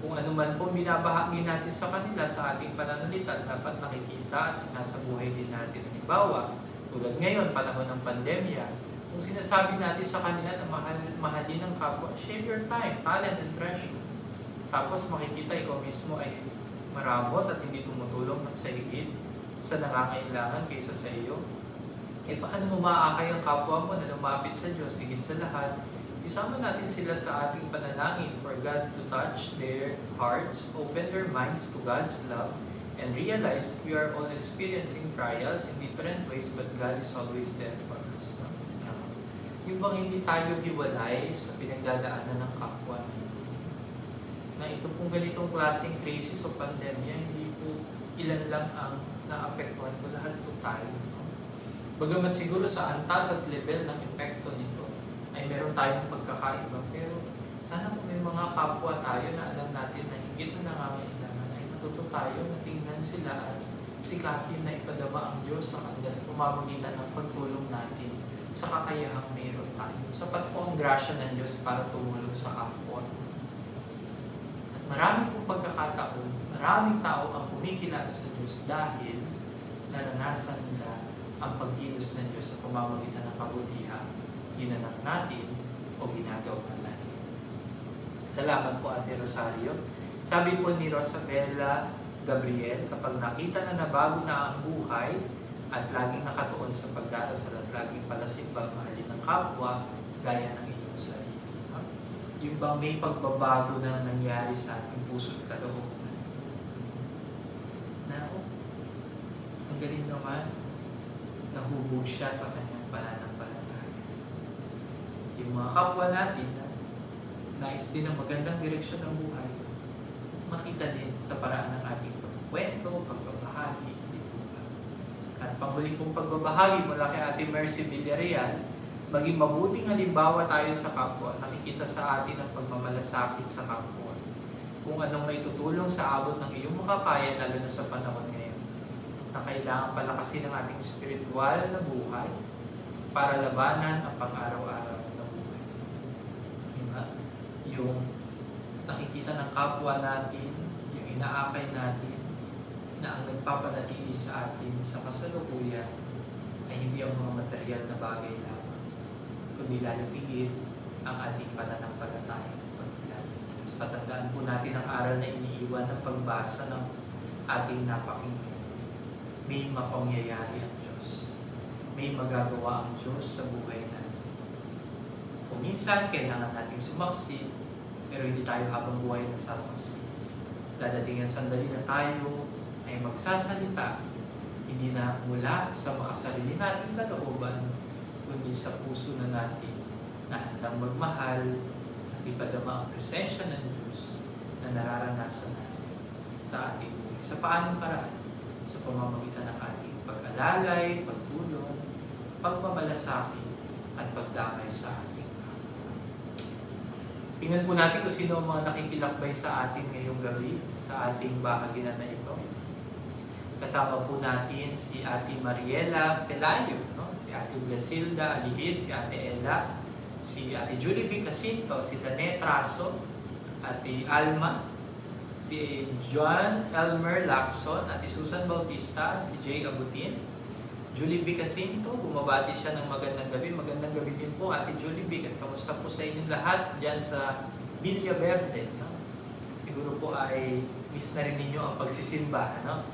Kung ano man po binabahagi natin sa kanila sa ating pananalita, dapat nakikita at sinasabuhay din natin. Halimbawa, tulad ngayon, panahon ng pandemya, kung sinasabi natin sa kanila na mahalin ng kapwa, share your time, talent, and treasure. Tapos makikita ikaw mismo ay marabot at hindi tumutulong ng sa higit sa nangangailangan kaysa sa iyo. Paano mo maaakay ang kapwa mo na lumapit sa Diyos higit sa lahat? Isama natin sila sa ating panalangin for God to touch their hearts, open their minds to God's love, and realize we are all experiencing trials in different ways, but God is always there for us. Yung bang hindi tayo hiwalay sa pinagdadaanan ng kapwa, na ito pong ganitong klaseng crisis o pandemya, hindi po ilan lang ang naapektuhan ko, lahat po tayo. Bagamat siguro sa antas at level ng epekto nito ay meron tayong pagkakaiba, pero sana kung may mga kapwa tayo na alam natin na higit na nangangailangan, ay matuto tayo na tingnan sila at sikapin na ipadama ang Diyos sa kanila sa pamamagitan ng pagtulong natin sa kakayahang mayroon tayo. Sapat po ang grasya ng Diyos para tumulong sa kapwa. At maraming po pagkakataon, maraming tao ang kumikilala sa Diyos dahil naranasan nila ang pagkilos ng Diyos sa pamamagitan ng kabutihan, ginanap natin o ginagawa natin. Salamat po Ate Rosario. Sabi po ni Rosabella Gabriel, kapag nakita na nabago na ang buhay at laging nakatuon sa pagdarasal at laging palasimbang mahalin ng kapwa, gaya ng iyong sarili. Yung bang may pagbabago na nangyari sa ating puso't kalooban? Na, ang galing naman, nahubog siya sa kanyang pananampalataya. Yung mga kapwa natin na nais din ng magandang direksyon ng buhay, makita din sa paraan ng ating pagkwento, pagbabahagi, dito ba. At panghuli kong pagbabahagi mula kay Ate Mercy Villarreal, maging mabuting halimbawa tayo sa kapwa, nakikita sa atin ang pagmamalasakit sa kapwa. Kung anong may tutulong sa abot ng iyong makakaya, lalo na sa panahon ngayon, na kailangan palakasin ang ating spiritual na buhay para labanan ang pang-araw-araw na buhay. Diba? Yung nakikita ng kapwa natin, yung inaakay natin, na ang nagpapanatili sa atin sa kasalukuyan ay hindi ang mga material na bagay lamang, kundi lalo tigil ang ating pananampalataya at pagkilala sa Diyos. Tatandaan po natin ang aral na iniiwan ng pagbasa ng ating napakinggan. May mapangyayari ang Diyos. May magagawa ang Diyos sa buhay natin. Kung minsan, kailangan natin sumaksit, pero hindi tayo habang buhay nasasaksi. Dadating ang sandali na tayo ay magsasalita, hindi na mula sa makasarili nating kalooban, kundi sa puso na natin na handang magmahal at ipadama ang presensya ng Diyos na nararanasan natin sa ating buhay. Sa paanong paraan? Sa pamamagitan ng ating pag-alalay, pagtulong, pagmamalasakit, at pagdamay sa ating kapwa. Tingnan po natin kung sino ang mga nakikilakbay sa atin ngayong gabi, sa ating bahaginan na ito. Kasama po natin si Ate Mariela Pelayo, no? Si Ate Blasilda Alihid, si Ate Ella, si Ate Julie B. Casinto, si Danet Traso, Ate Alma, si John Elmer Lacson, Ate Susan Bautista, si Jay Abutin, Julie B. Casinto, bumabati siya ng magandang gabi. Magandang gabi din po, Ate Julie B. At kamusta po sa inyong lahat dyan sa Villa Verde. No? Siguro po ay miss na rin ninyo ang pagsisimba. No?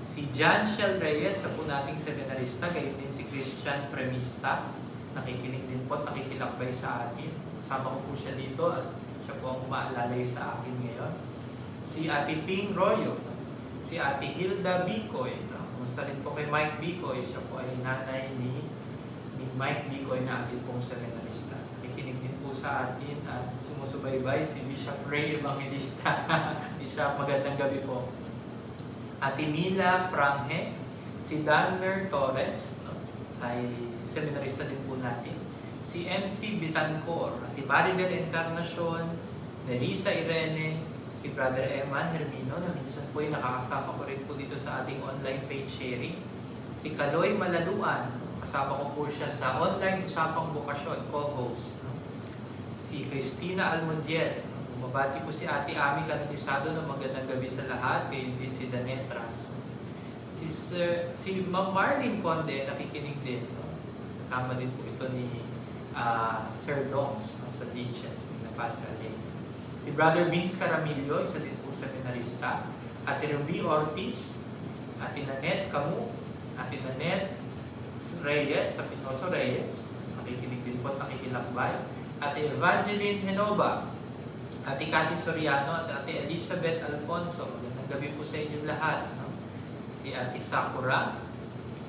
Si John Shell Reyes, sa po nating seminarista, gayon din si Christian Premista. Nakikinig din po at nakikilakbay sa atin. Kasama ko po siya dito at siya po ang umaalalay sa akin ngayon. Si Ate Ping Royo, si Ate Hilda Bicoy. Kumusta rin po kay Mike Bicoy, siya po ay nanay ni Mike Bicoy na atin pong seminarista. Nakikinig din po sa atin at sumusubaybay si Bishop Ray Evangelista. Bishop, magandang gabi po. Ate Mila Pranghe, si Danmer Torres, no? Ay seminarista din po natin. Si MC Bitancor, Ate Maribel Encarnacion, Nerissa Irene, si Brother Eman Hermino, na minsan po ay nakakasama ko rin po dito sa ating online page sharing. Si Kaloy Malaluan, kasama ko po siya sa online usapang bukasyon, co-host. No? Si Cristina Almundier, bumabati po si Ate Ami Canalizado ng magandang gabi sa lahat, gayon din si Danet Traso. Si Ma'am Marlene Conde, nakikinig din. No? Kasama din po ito ni Sir Dongs, no? Sa Beaches, ni Napadra Lane. Si Brother Vince Caramillo, isa din po seminarista. Ate Ruby Ortiz, Ate Nanette Camus, Ate Nanette Reyes, sa Pinoso Reyes, nakikinig din po at nakikilakbay. Ate Evangeline Henova, Ate Cathy Soriano at Ate Elizabeth Alfonso. Magandang gabi po sa inyong lahat. No? Si Ate Sakura,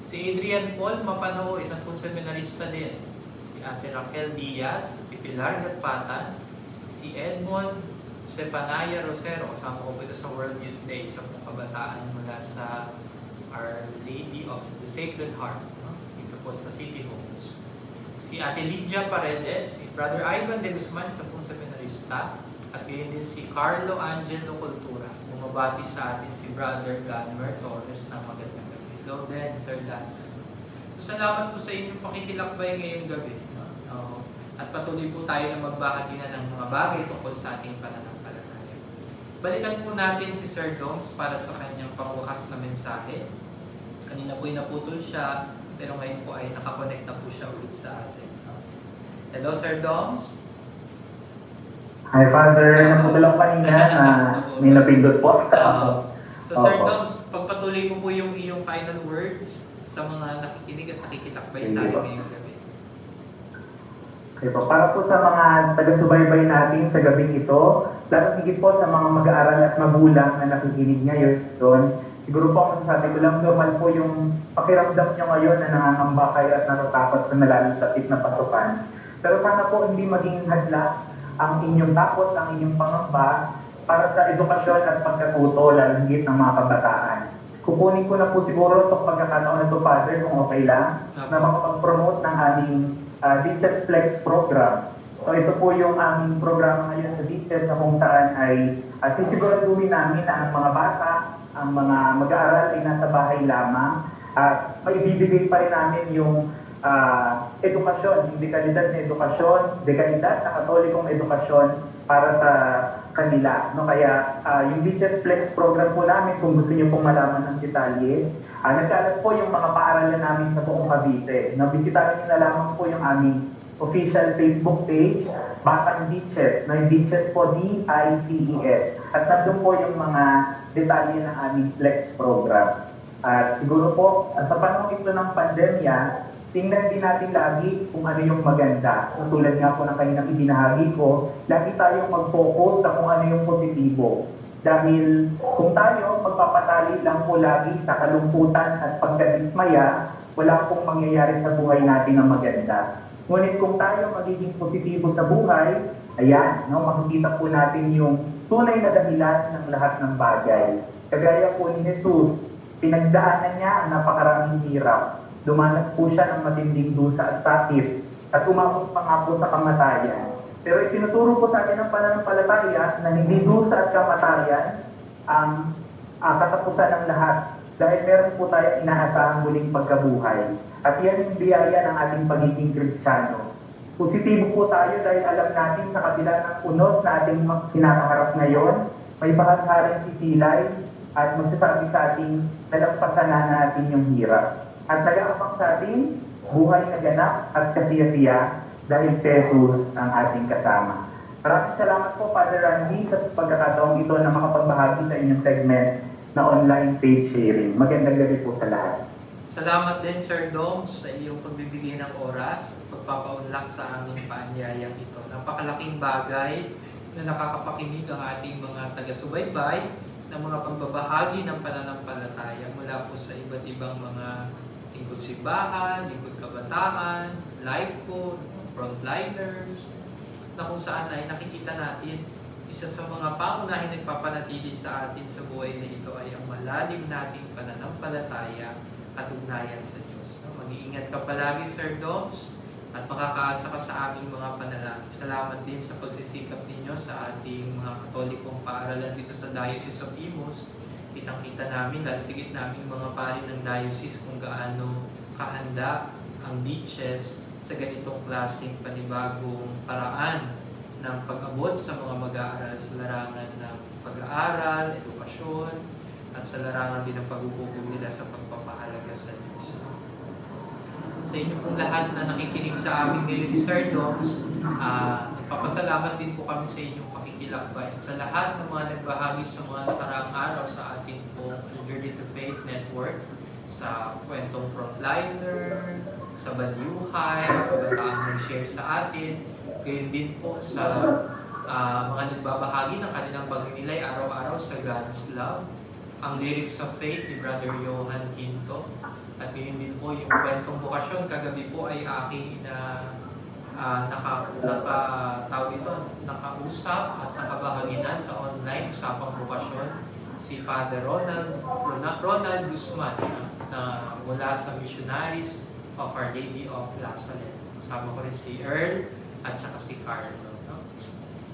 si Adrian Paul Mapano, isang pong seminarista din. Si Ate Raquel Diaz, si Pilar Gatpatan, si Edmond Stefanaya Rosero, kasama ko po ito sa World Youth Day, sa pong kabataan mula sa Our Lady of the Sacred Heart, no? Dito po sa City Homes. Si Ate Lydia Paredes, si Brother Ivan de Guzman, isang pong seminarista, at gayon din si Carlo Angelo Cultura. Bumabati sa atin si Brother Danmer Torres na magandang gabi. Hello din, Sir Dan. Salamat po sa inyong pakikilakbay ngayong gabi. No? At patuloy po tayo na magbahagi na ng mga bagay tungkol sa ating pananampalataya. Balikan po natin si Sir Doms para sa kanyang pangwakas na mensahe. Kanina po ay naputol siya, pero ngayon po ay nakakonect na po siya ulit sa atin. No? Hello, Sir Doms. Hi, Father. Naputol lang kanina na may napindot po. So, Sir Doms, pagpatuloy mo po yung iyong final words sa mga nakikinig at nakikilakbay sa atin ngayong gabi. Okay po. Para po sa mga taga-subaybay natin sa gabing ito, lalo higit po sa mga mag-aaral at magulang na nakikinig ngayon, siguro po ang masasabi ko lang, normal po yung pakiramdam nyo ngayon na nangangamba kayo at natatakot sa malalim sakit na pasukan. Pero sana po hindi maging hadla ang inyong takot, ang inyong pangamba para sa edukasyon at pagkatuto lalo higit ng mga kabataan. Kukunin ko na po siguro itong pagkakataon na ito, Father, kung okay lang, na makapag-promote ng aming Beaches Flex program. So ito po yung aming programa ngayon sa Beaches na kung saan ay sisiguraduhin namin na ang mga bata, ang mga mag-aaral ay nasa bahay lamang at maibibigay pa rin namin yung edukasyon, yung dekalidad na edukasyon, dekalidad na katolikong edukasyon para sa kanila. No? Kaya yung Beaches Flex program po namin, kung gusto niyo pong malaman ng detalye, nagkalat po yung mga paaralan namin sa buong Cavite. Bisitahin niyo na lamang po yung aming official Facebook page, Batang Beaches, na yung Beaches po, D-I-C-E-S. At nandun po yung mga detalye ng aming Flex program. At siguro po, sa panahon ito ng pandemya, tingnan din natin lagi kung ano yung maganda. Tulad nga po ng kaninang ibinahagi ko, lagi tayong mag-focus sa kung ano yung positibo. Dahil kung tayo magpapatali lang po lagi sa kalungkutan at pagkadismaya, wala pong mangyayari sa buhay natin na maganda. Ngunit kung tayo magiging positibo sa buhay, ayan, no, makikita po natin yung tunay na dahilan ng lahat ng bagay. Kagaya po ni Jesus, pinagdaanan niya ang napakaraming hirap. Dumanas po siya ng matinding dusa at sakit at umabot pa nga po sa kamatayan. Pero itinuturo po sa atin ng pananampalataya na hindi dusa at kamatayan ang katapusan ng lahat dahil meron po tayo inaasahang muling pagkabuhay. At yan yung biyaya ng ating pagiging Kristiyano. Positibo po tayo dahil alam natin sa kabila ng unos na ating kinakaharap ngayon, may bahagharing sisilay at magsasabi sa ating nalampasan na natin yung hirap. At nag-aabang sa atin, buhay na ganap at kasiyasiya dahil Jesus ang ating kasama. Maraming salamat po, Father Randy, sa pagkakataong ito na makapagbahagi sa inyong segment na online page sharing. Magandang gabi po sa lahat. Salamat din, Sir Dom, sa iyong pagbibigay ng oras at pagpapaunlak sa aming paanyayang ito. Napakalaking bagay na nakakapakinig ang ating mga taga-subaybay ng mga pagbabahagi ng pananampalataya mula po sa iba't ibang mga lingkod simbahan, lingkod kabataan, LICO, frontliners, na kung saan ay nakikita natin isa sa mga pangunahing nagpapanatili sa atin sa buhay na ito ay ang malalim nating pananampalataya at ugnayan sa Diyos. Mag-iingat ka palagi, Sir Doms, at makakaasa ka sa aming mga panalangin. Salamat din sa pagsisikap ninyo sa ating mga Katolikong paaralan dito sa Diocese of Imus. Kitang-kita namin, lalitigit namin mga pari ng diocese kung gaano kahanda ang DCHES sa ganitong klaseng panibagong paraan ng pag-abot sa mga mag-aaral sa larangan ng pag-aaral, edukasyon, at sa larangan din ng pag-ubog nila sa pagpapahalaga sa Diyos. Sa inyo pong lahat na nakikinig sa amin ngayon ni Sir Doms, nagpapasalamat din po kami sa inyong pakikilakbay. At sa lahat ng mga nagbahagi sa mga nakaraang araw sa ating pong Journey to Faith Network, sa kwentong frontliner, sa badyuhay, kabataang nag-share sa atin, gayon din po sa mga nagbabahagi ng kanilang pagninilay araw-araw sa God's Love, ang lyrics of faith ni Brother Johan Quinto, at gayon din po yung kwentong bukasyon. Kagabi po ay aking nakausap at nakabahaginan sa online usapang bukasyon si Father Ronald Guzman na mula sa Missionaries of Our Lady of Lazaret. Kasama ko rin si Earl at saka si Carlo. No?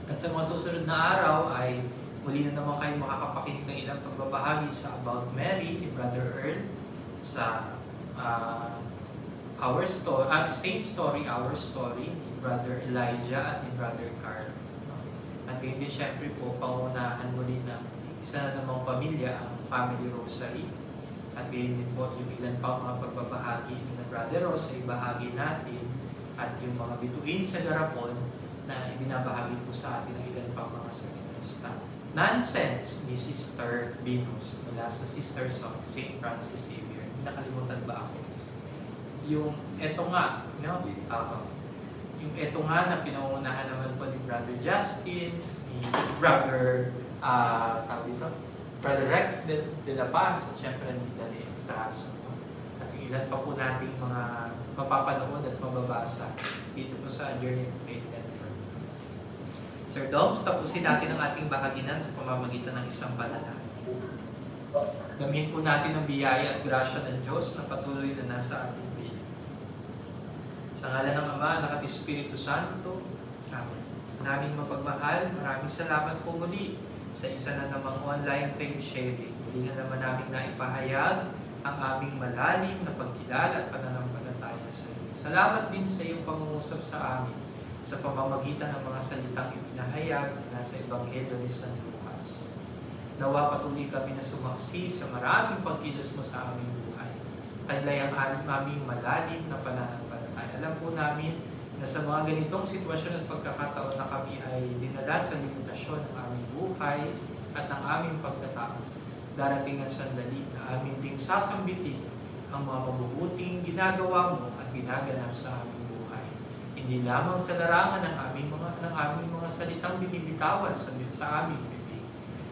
At sa mga susunod na araw ay muli na naman kayo makakapakinig ng ilang pagbabahagi sa About Mary ni Brother Earl, sa Saint Story, Our Story ni Brother Elijah at ni Brother Carl. At ngayon din syempre po, pangunahan muli na isa na namang pamilya, ang Family Rosary. At ngayon din po yung ilan pang mga pagbabahagi ni Brother Ross ay bahagi natin, at yung mga bituin sa garapon na ibinabahagi po sa atin ng ilan pang mga seminarista. Nonsense ni Sister Venus mula sa Sisters of St. Francis Xavier. Nakalimutan ba ako? Yung eto nga, no? Yung eto nga na pinangunahan naman po ni Brother Justin, ni Brother Brother Rex de la Paz, at syempre ni Dani Traso. At yung ilan pa po nating mga mapapanood at mababasa dito po sa Journey to Faith Network. Sir Doms, tapusin natin ang ating bahaginan sa pamamagitan ng isang panalangin. Damhin po natin ang biyaya at grasya ng Diyos na patuloy na nasa ating piling. Sa ngalan ng Ama, Anak at Espiritu Santo, Amen. Naming mapagmahal, maraming salamat po muli sa isa na namang online faith sharing. Muli na naman namin naipahayag ang aming malalim na pagkilala at pananampalataya sa iyo. Salamat din sa iyong pangungusap sa amin sa pamamagitan ng mga salitang ipinahayag na sa Ebanghelyo ni San Lucas. Nawa patuloy kami na sumaksi sa maraming pagkilos mo sa aming buhay. Tadlay ang aming malalim na pananampalataya. Alam po namin na sa mga ganitong sitwasyon at pagkakataon na kami ay dinala sa limitasyon ng aming buhay at ng aming pagkatao. Darating ang sandali na amin ding sasambitin ang mga mabubuting ginagawa mo at ginaganap sa aming buhay. Hindi lamang sa larangan ng aming mga salitang binibitawan sa aming bibig,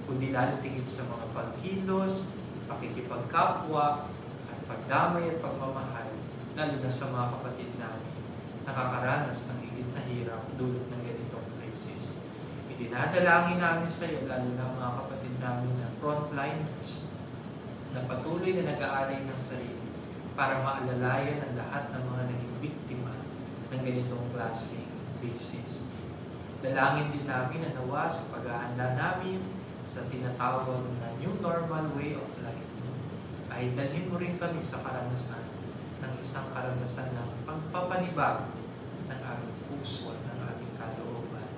kundi lalo tingin sa mga pagkilos, pakikipagkapwa, at pagdamay at pagmamahal, lalo na sa mga kapatid namin nakakaranas ng higit na hirap dulot ng ganitong crisis. Idinadalangin namin sa iyo, lalo na mga kapatid namin na frontliners, na patuloy na nag-aalay ng sarili para maalalayan ang lahat ng mga naging biktima ng ganitong klaseng crisis. Dalangin din namin na nawa sa paghahanda namin sa tinatawag na new normal way of life, ay dalhin mo rin kami sa karanasan ng isang karanasan ng pagpapanibago ng aming puso at ng aming kalooban.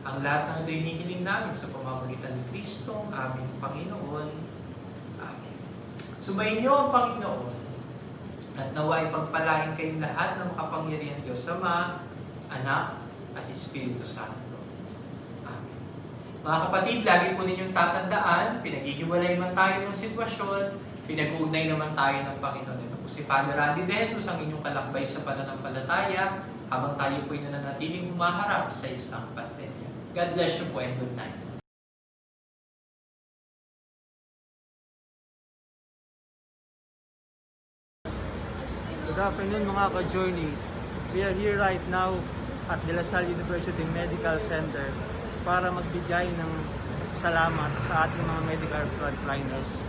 Ang lahat ng ito hinihiling namin sa pamamagitan ni Kristo, aming Panginoon. Amen. Sumayin niyo ang Panginoon at naway pagpalain kayong lahat ng makapangyarihan Diyos Ama, Anak, at Espiritu Santo. Amen. Mga kapatid, lagi po ninyong tatandaan, pinaghihiwalay man tayo ng sitwasyon, pinag-uugnay naman tayo ng Panginoon. Ito po si Father Randy De Jesus, ang inyong kalakbay sa pananampalataya, habang tayo po'y nananatiling humaharap sa isang pandemya. God bless you po and good night. Good afternoon mga ka-journey. We are here right now at De La Salle University Medical Center para magbigay ng pasasalamat sa ating mga medical frontliners.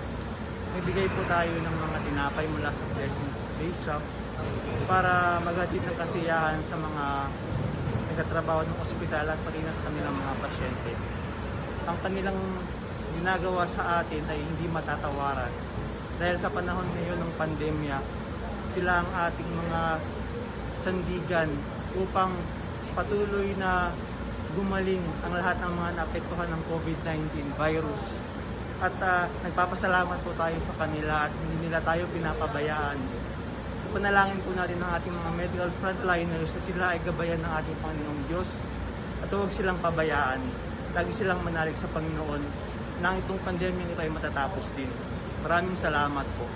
Nagbigay po tayo ng mga tinapay mula sa Blessings Bake Shop para maghatid ng kasiyahan sa mga nagtatrabaho ng ospital at pati na sa kanilang mga pasyente. Ang kanilang ginagawa sa atin ay hindi matatawaran dahil sa panahon ngayon ng pandemya, sila ang ating mga sandigan upang patuloy na gumaling ang lahat ng mga naapektuhan ng COVID-19 virus. At nagpapasalamat po tayo sa kanila at hindi nila tayo pinapabayaan. Panalangin po natin ang ating mga medical frontliners na sila ay gabayan ng ating Panginoong Diyos at huwag silang pabayaan. Lagi silang manalig sa Panginoon na itong pandemya nito ay matatapos din. Maraming salamat po.